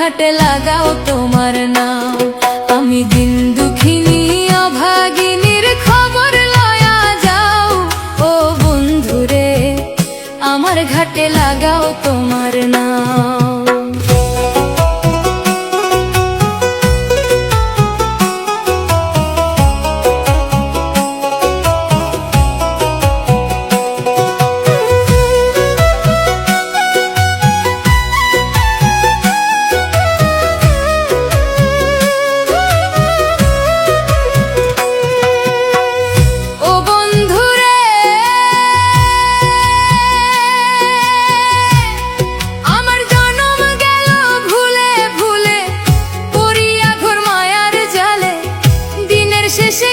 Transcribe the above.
ঘাটে লাগাও তোমার নাম। আমি দিন দুঃখিনী অভাগিনীর খবর লয়া যাও, ও বন্ধুরে আমার ঘাটে লাগাও তোমার নাম। শেষে